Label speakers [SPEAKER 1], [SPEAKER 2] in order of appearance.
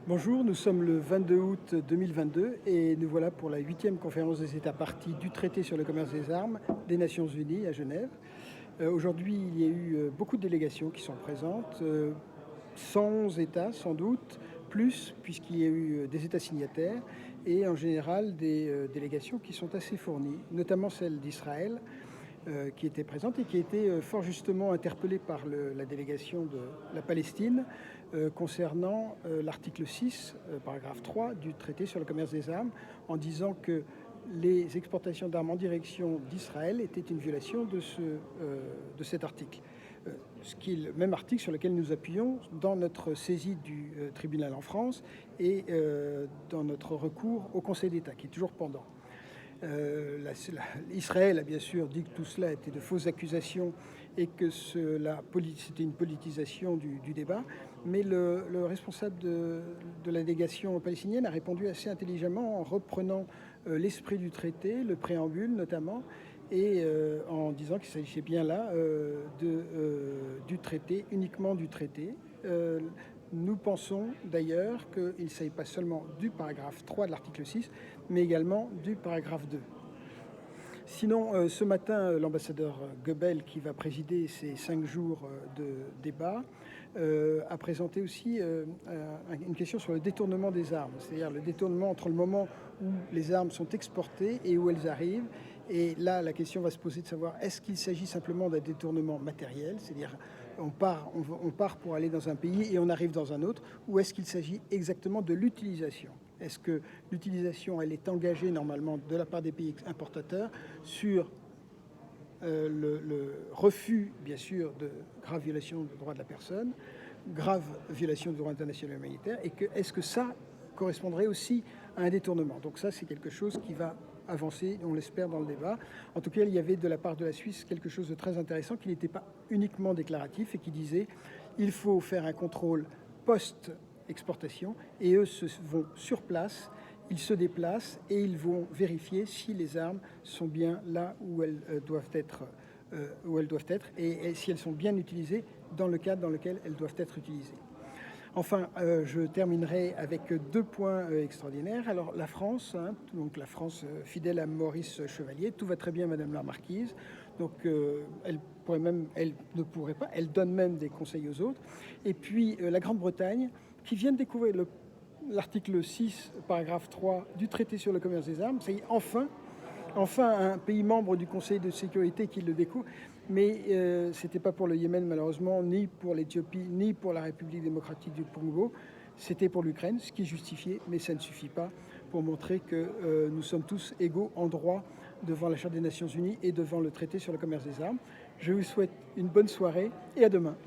[SPEAKER 1] Bonjour, nous sommes le 22 août 2022 et nous voilà pour la 8e conférence des États parties du traité sur le commerce des armes des Nations Unies à Genève. Aujourd'hui, il y a eu beaucoup de délégations qui sont présentes, 111 États sans doute, plus puisqu'il y a eu des États signataires et en général des délégations qui sont assez fournies, notamment celle d'Israël, qui était présente et qui a été fort justement interpellée par la délégation de la Palestine concernant l'article 6, paragraphe 3 du traité sur le commerce des armes, en disant que les exportations d'armes en direction d'Israël étaient une violation de cet article. Ce qui est le même article sur lequel nous appuyons dans notre saisie du tribunal en France et dans notre recours au Conseil d'État, qui est toujours pendant. Israël a bien sûr dit que tout cela était de fausses accusations et que c'était une politisation du débat, mais le responsable de la délégation palestinienne a répondu assez intelligemment en reprenant l'esprit du traité, le préambule notamment, et en disant qu'il s'agissait bien là du traité, uniquement du traité. Nous pensons d'ailleurs qu'il ne s'agit pas seulement du paragraphe 3 de l'article 6, mais également du paragraphe 2. Sinon, ce matin, l'ambassadeur Goebel, qui va présider ces 5 jours de débat, a présenté aussi une question sur le détournement des armes, c'est-à-dire le détournement entre le moment où les armes sont exportées et où elles arrivent. Et là, la question va se poser de savoir, est-ce qu'il s'agit simplement d'un détournement matériel, c'est-à-dire on part pour aller dans un pays et on arrive dans un autre, ou est-ce qu'il s'agit exactement de l'utilisation ? Est-ce que l'utilisation, elle est engagée normalement de la part des pays importateurs sur le refus, bien sûr, de graves violations des droits de la personne, graves violations du droit international humanitaire, et est-ce que ça correspondrait aussi à un détournement? Donc ça, c'est quelque chose qui va avancer, on l'espère, dans le débat. En tout cas, il y avait de la part de la Suisse quelque chose de très intéressant qui n'était pas uniquement déclaratif et qui disait il faut faire un contrôle post-exportation et eux vont sur place, ils se déplacent et ils vont vérifier si les armes sont bien là où elles doivent être et si elles sont bien utilisées dans le cadre dans lequel elles doivent être utilisées. Enfin, je terminerai avec 2 points extraordinaires. Alors la France, donc la France fidèle à Maurice Chevalier, tout va très bien Madame la Marquise, donc elle ne pourrait pas, elle donne même des conseils aux autres. Et puis la Grande-Bretagne, qui vient de découvrir l'article 6, paragraphe 3 du traité sur le commerce des armes, c'est enfin un pays membre du Conseil de sécurité qui le découvre. Mais ce n'était pas pour le Yémen malheureusement, ni pour l'Éthiopie, ni pour la République démocratique du Congo. C'était pour l'Ukraine, ce qui est justifié, mais ça ne suffit pas pour montrer que nous sommes tous égaux en droit devant la Charte des Nations Unies et devant le traité sur le commerce des armes. Je vous souhaite une bonne soirée et à demain.